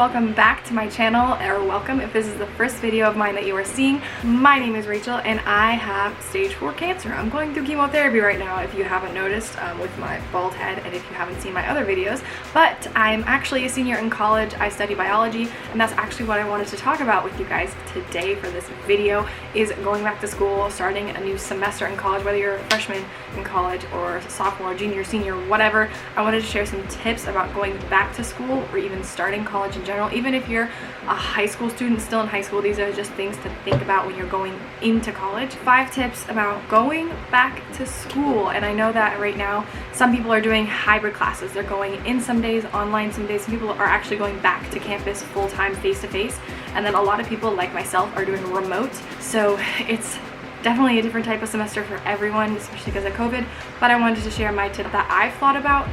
welcome back to my channel, or welcome if this is the first video of mine that you are seeing. My name is Rachel and I have stage 4 cancer. I'm going through chemotherapy right now, if you haven't noticed, with my bald head, and if you haven't seen my other videos. But I'm actually a senior in college. I study biology, and that's actually what I wanted to talk about with you guys today for this video, is going back to school, starting a new semester in college, whether you're a freshman in college or a sophomore, junior, senior, whatever. I wanted to share some tips about going back to school or even starting college in general. Even if you're a high school student still in high school, these are just things to think about when you're going into college. 5 tips about going back to school. And I know that right now some people are doing hybrid classes. They're going in some days, online some days. Some people are actually going back to campus full-time, face-to-face. And then a lot of people, like myself, are doing remote. So it's definitely a different type of semester for everyone, especially because of COVID. But I wanted to share my tip that I've thought about.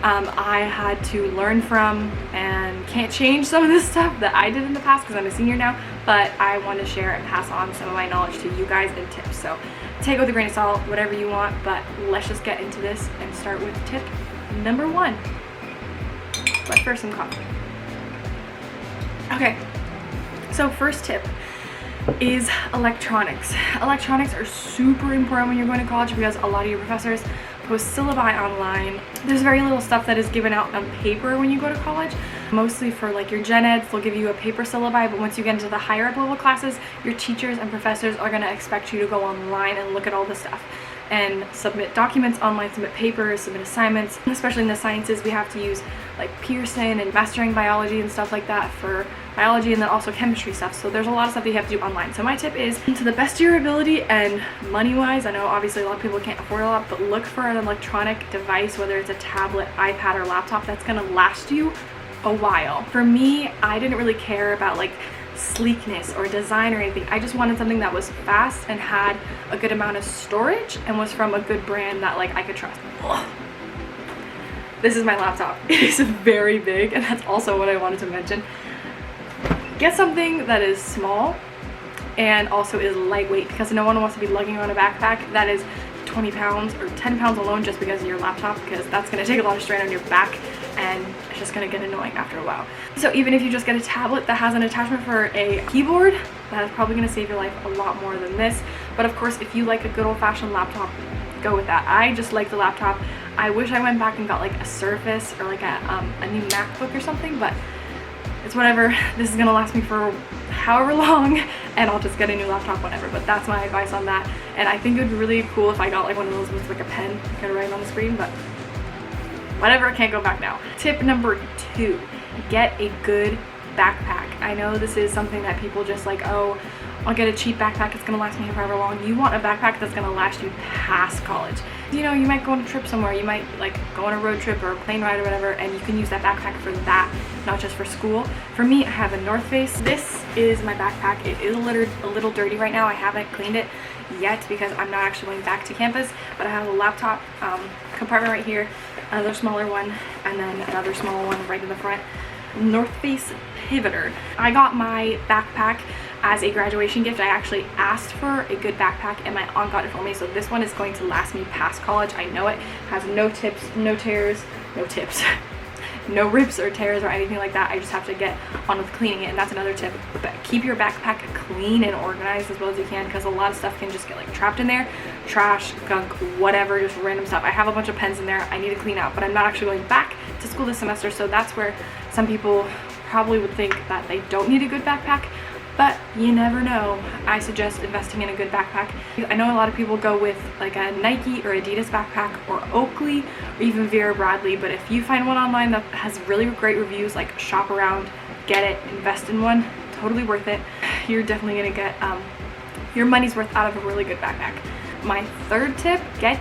I had to learn from and can't change some of this stuff that I did in the past because I'm a senior now, but I want to share and pass on some of my knowledge to you guys and tips. So take it with a grain of salt, whatever you want, but let's just get into this and start with tip number 1. But first, some coffee. Okay, so first tip is electronics. Electronics are super important when you're going to college because a lot of your professors post syllabi online. There's very little stuff that is given out on paper when you go to college. Mostly for like your gen eds, they'll give you a paper syllabi, but once you get into the higher up level classes, your teachers and professors are going to expect you to go online and look at all the stuff and submit documents online, submit papers, submit assignments. Especially in the sciences, we have to use like Pearson and mastering biology and stuff like that for biology, and then also chemistry stuff. So there's a lot of stuff that you have to do online. So my tip is, to the best of your ability and money-wise, I know obviously a lot of people can't afford a lot, but look for an electronic device, whether it's a tablet, iPad, or laptop, that's gonna last you a while. For me, I didn't really care about like sleekness or design or anything. I just wanted something that was fast and had a good amount of storage and was from a good brand that like I could trust. Ugh. This is my laptop. It is very big, and that's also what I wanted to mention. Get something that is small and also is lightweight, because no one wants to be lugging on a backpack that is 20 pounds or 10 pounds alone just because of your laptop, because that's going to take a lot of strain on your back and it's just going to get annoying after a while. So even if you just get a tablet that has an attachment for a keyboard, that is probably going to save your life a lot more than this. But of course, if you like a good old-fashioned laptop, go with that. I just like the laptop. I wish I went back and got like a Surface or like a new MacBook or something, but it's whatever. This is gonna last me for however long, and I'll just get a new laptop whenever. But that's my advice on that. And I think it would be really cool if I got like one of those with like a pen I could write on the screen, but whatever, I can't go back now. Tip number 2, get a good backpack. I know this is something that people just like, oh, I'll get a cheap backpack, it's gonna last me however long. You want a backpack that's gonna last you past college. You know, you might go on a trip somewhere, you might like go on a road trip or a plane ride or whatever, and you can use that backpack for that, not just for school. For me, I have a North Face. This is my backpack. It is a little dirty right now. I haven't cleaned it yet because I'm not actually going back to campus, but I have a laptop compartment right here, another smaller one, and then another small one right in the front. North Face Pivoter. I got my backpack as a graduation gift. I actually asked for a good backpack and my aunt got it for me, so this one is going to last me past college. I know it has no tips, no tears, no tips, no rips or tears or anything like that. I just have to get on with cleaning it, and that's another tip. But keep your backpack clean and organized as well as you can, because a lot of stuff can just get like trapped in there. Trash, gunk, whatever, just random stuff. I have a bunch of pens in there I need to clean out, but I'm not actually going back to school this semester, so that's where some people probably would think that they don't need a good backpack. But you never know. I suggest investing in a good backpack. I know a lot of people go with like a Nike or Adidas backpack or Oakley or even Vera Bradley, but if you find one online that has really great reviews, like shop around, get it, invest in one, totally worth it. You're definitely gonna get your money's worth out of a really good backpack. My third tip, get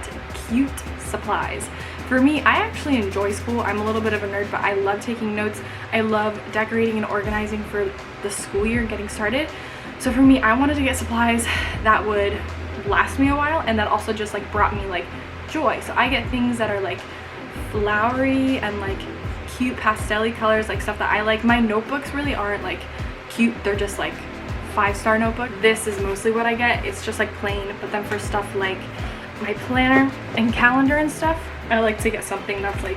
cute supplies. For me, I actually enjoy school. I'm a little bit of a nerd, but I love taking notes. I love decorating and organizing for the school year and getting started. So for me, I wanted to get supplies that would last me a while and that also just like brought me like joy. So I get things that are like flowery and like cute pastel-y colors, like stuff that I like. My notebooks really aren't like cute. They're just like 5-star notebook. This is mostly what I get. It's just like plain, but then for stuff like my planner and calendar and stuff, I like to get something that's like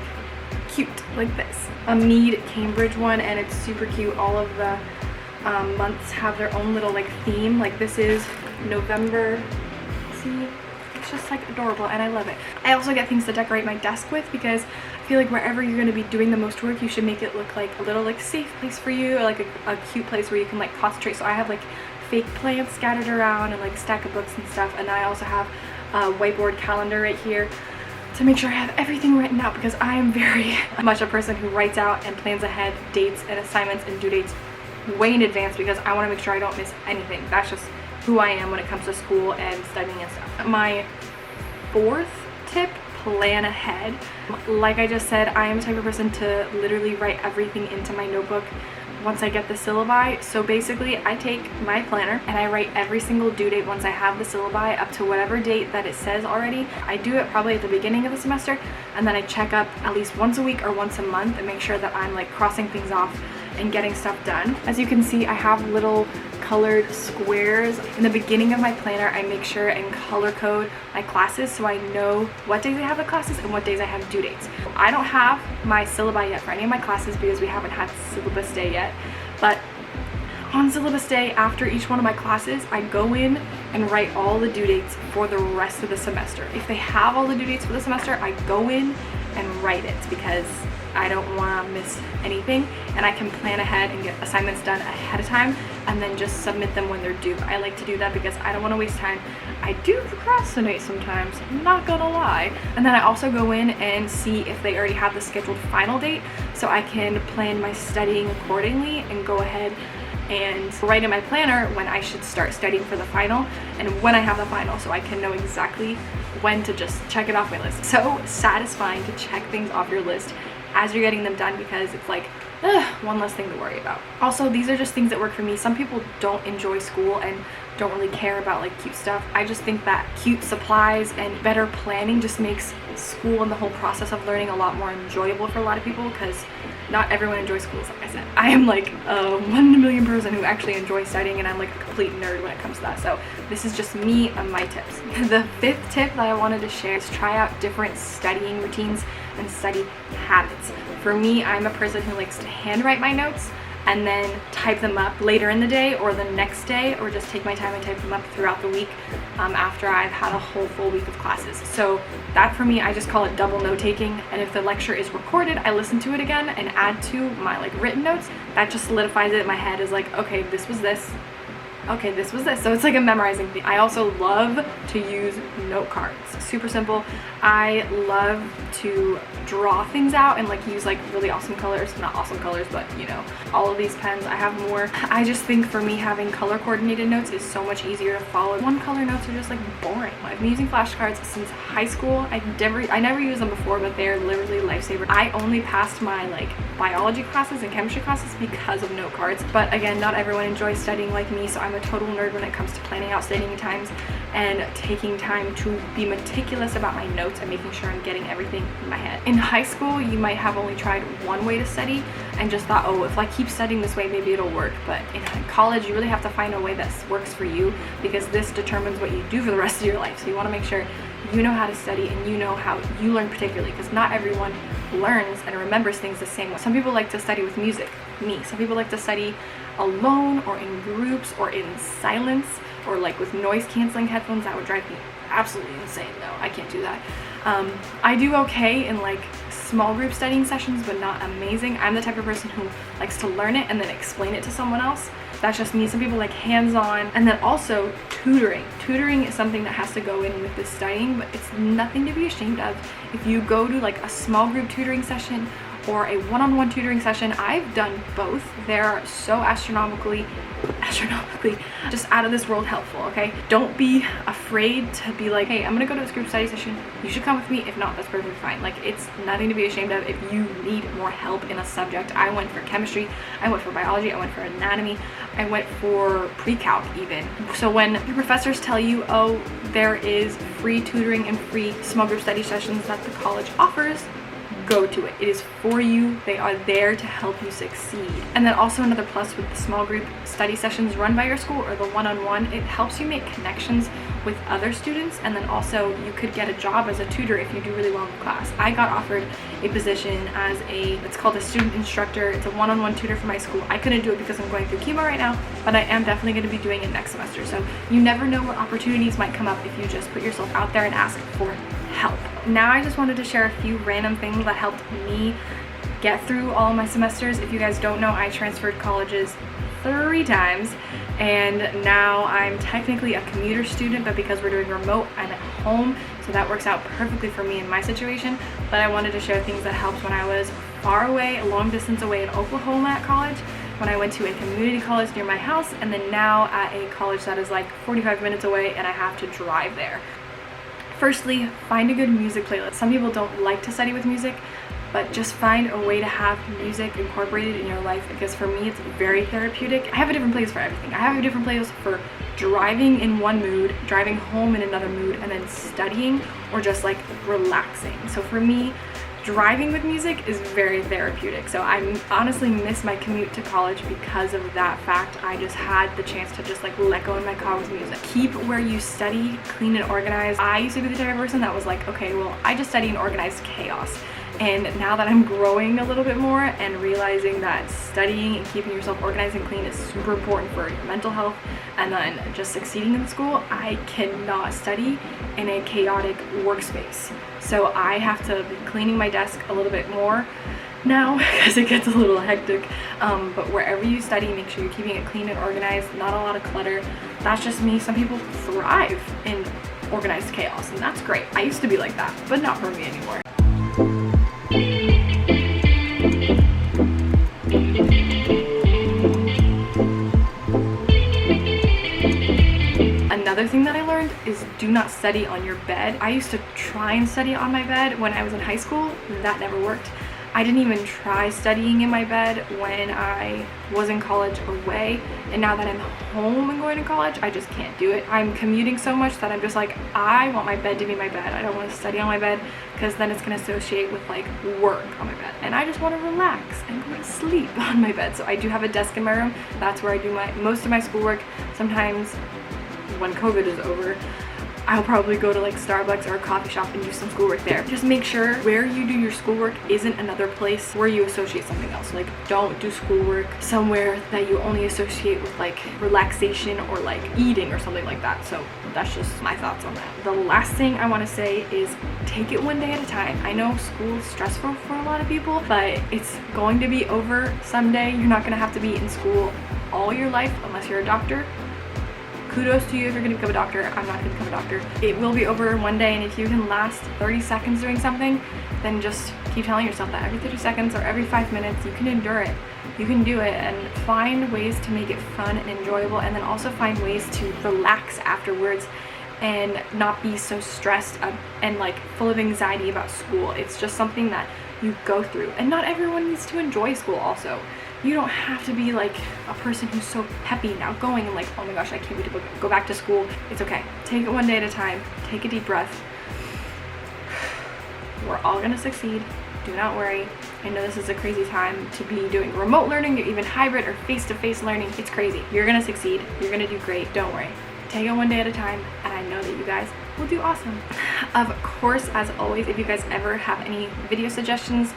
cute, like this. A Mead Cambridge one, and it's super cute. All of the months have their own little like theme. Like this is November. See, it's just like adorable, and I love it. I also get things to decorate my desk with, because I feel like wherever you're going to be doing the most work, you should make it look like a little like safe place for you, or like a cute place where you can like concentrate. So I have like fake plants scattered around and like stack of books and stuff, and I also have a whiteboard calendar right here to make sure I have everything written out, because I am very much a person who writes out and plans ahead dates and assignments and due dates way in advance, because I want to make sure I don't miss anything. That's just who I am when it comes to school and studying and stuff. My fourth tip, plan ahead. Like I just said, I am the type of person to literally write everything into my notebook once I get the syllabi. So basically I take my planner and I write every single due date once I have the syllabi up to whatever date that it says already. I do it probably at the beginning of the semester, and then I check up at least once a week or once a month and make sure that I'm like crossing things off and getting stuff done. As you can see, I have little colored squares. In the beginning of my planner, I make sure and color code my classes so I know what days I have the classes and what days I have due dates. I don't have my syllabi yet for any of my classes because we haven't had syllabus day yet, but on syllabus day, after each one of my classes, I go in and write all the due dates for the rest of the semester. If they have all the due dates for the semester, I go in and write it, because I don't want to miss anything, and I can plan ahead and get assignments done ahead of time and then just submit them when they're due. I like to do that because I don't want to waste time. I do procrastinate sometimes, I'm not gonna lie. And then I also go in and see if they already have the scheduled final date, so I can plan my studying accordingly and go ahead and write in my planner when I should start studying for the final and when I have the final, so I can know exactly when to just check it off my list. So satisfying to check things off your list as you're getting them done, because it's like one less thing to worry about. Also, these are just things that work for me. Some people don't enjoy school and don't really care about like cute stuff. I just think that cute supplies and better planning just makes school and the whole process of learning a lot more enjoyable for a lot of people, because not everyone enjoys school. Like I said, I am like a 1 in a million person who actually enjoys studying, and I'm like a complete nerd when it comes to that. So this is just me and my tips. The fifth tip that I wanted to share is try out different studying routines and study habits. For me, I'm a person who likes to handwrite my notes and then type them up later in the day or the next day, or just take my time and type them up throughout the week after I've had a whole full week of classes. So that for me, I just call it double note taking. And if the lecture is recorded, I listen to it again and add to my like written notes. That just solidifies it in my head as like, okay, this was this. Okay, this was this. So it's like a memorizing thing. I also love to use note cards. Super simple. I love to draw things out and like use like really awesome colors. Not awesome colors, but you know, all of these pens. I have more. I just think for me, having color coordinated notes is so much easier to follow. One color notes are just like boring. I've been using flashcards since high school. I never used them before, but they're literally lifesaver. I only passed my like biology classes and chemistry classes because of note cards. But again, not everyone enjoys studying like me, so I'm a total nerd when it comes to planning out studying times and taking time to be meticulous about my notes and making sure I'm getting everything in my head. In high school, you might have only tried one way to study and just thought, oh, if I keep studying this way, maybe it'll work. But in college, you really have to find a way that works for you, because this determines what you do for the rest of your life. So you want to make sure you know how to study and you know how you learn particularly, because not everyone learns and remembers things the same way. Some people like to study with music, me. Some people like to study alone or in groups or in silence or like with noise canceling headphones. That would drive me absolutely insane. No, I can't do that. I do okay in like small group studying sessions, but not amazing. I'm the type of person who likes to learn it and then explain it to someone else. That's just me. Some people like hands-on. And then also tutoring. Tutoring is something that has to go in with this studying, but it's nothing to be ashamed of. If you go to like a small group tutoring session or a one-on-one tutoring session, I've done both. They're so astronomically just out of this world helpful, okay? Don't be afraid to be like, hey, I'm gonna go to this group study session, you should come with me. If not, that's perfectly fine. Like, it's nothing to be ashamed of if you need more help in a subject. I went for chemistry, I went for biology, I went for anatomy, I went for pre-calc even. So when your professors tell you, oh, there is free tutoring and free small group study sessions that the college offers, go to it. It is for you. They are there to help you succeed. And then also another plus with the small group study sessions run by your school or the one-on-one, it helps you make connections with other students, and then also you could get a job as a tutor if you do really well in the class. I got offered a position as it's called a student instructor. It's a one-on-one tutor for my school. I couldn't do it because I'm going through chemo right now, but I am definitely going to be doing it next semester. So you never know what opportunities might come up if you just put yourself out there and ask for help. Now I just wanted to share a few random things that helped me get through all of my semesters. If you guys don't know, I transferred colleges 3 times, and now I'm technically a commuter student, but because we're doing remote, I'm at home, so that works out perfectly for me in my situation. But I wanted to share things that helped when I was far away, a long distance away in Oklahoma at college, when I went to a community college near my house, and then now at a college that is like 45 minutes away and I have to drive there. Firstly, find a good music playlist. Some people don't like to study with music, but just find a way to have music incorporated in your life, because for me it's very therapeutic. I have a different playlist for everything. I have a different playlist for driving in one mood, driving home in another mood, and then studying or just like relaxing. So for me, driving with music is very therapeutic. So I honestly miss my commute to college because of that fact. I just had the chance to just like let go in my car with music. Keep where you study clean and organized. I used to be the type of person that was like, okay, well, I just study in organized chaos. And now that I'm growing a little bit more and realizing that studying and keeping yourself organized and clean is super important for your mental health and then just succeeding in school, I cannot study in a chaotic workspace. So I have to be cleaning my desk a little bit more now because it gets a little hectic. But wherever you study, make sure you're keeping it clean and organized, not a lot of clutter. That's just me. Some people thrive in organized chaos, and that's great. I used to be like that, but not for me anymore. Another thing that I learned is do not study on your bed. I used to try and study on my bed when I was in high school. That never worked. I didn't even try studying in my bed when I was in college away, and now that I'm home and going to college, I just can't do it. I'm commuting so much that I'm just like, I want my bed to be my bed. I don't want to study on my bed because then it's going to associate with like work on my bed, and I just want to relax and go to sleep on my bed. So I do have a desk in my room. That's where I do most of my schoolwork. Sometimes when COVID is over, I'll probably go to like Starbucks or a coffee shop and do some schoolwork there. Just make sure where you do your schoolwork isn't another place where you associate something else. Like, don't do schoolwork somewhere that you only associate with like relaxation or like eating or something like that. So that's just my thoughts on that. The last thing I want to say is take it one day at a time. I know school is stressful for a lot of people, but it's going to be over someday. You're not going to have to be in school all your life unless you're a doctor. Kudos to you if you're going to become a doctor. I'm not going to become a doctor. It will be over one day, and if you can last 30 seconds doing something, then just keep telling yourself that every 30 seconds or every 5 minutes, you can endure it. You can do it, and find ways to make it fun and enjoyable, and then also find ways to relax afterwards and not be so stressed and like full of anxiety about school. It's just something that you go through, and not everyone needs to enjoy school also. You don't have to be like a person who's so peppy and outgoing and like, oh my gosh, I can't wait to go back to school. It's okay. Take it one day at a time. Take a deep breath. We're all gonna succeed. Do not worry. I know this is a crazy time to be doing remote learning or even hybrid or face-to-face learning. It's crazy. You're gonna succeed. You're gonna do great. Don't worry. Take it one day at a time, and I know that you guys will do awesome. Of course, as always, if you guys ever have any video suggestions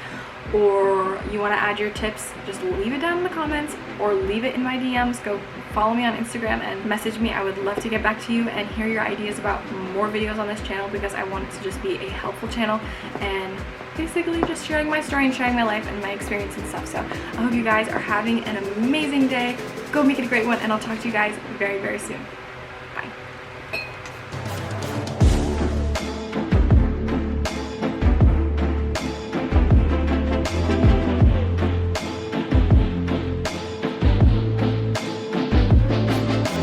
or you want to add your tips, just leave it down in the comments or leave it in my DMs. Go follow me on Instagram and message me. I would love to get back to you and hear your ideas about more videos on this channel, because I want it to just be a helpful channel and basically just sharing my story and sharing my life and my experience and stuff. So I hope you guys are having an amazing day. Go make it a great one, and I'll talk to you guys very, very soon.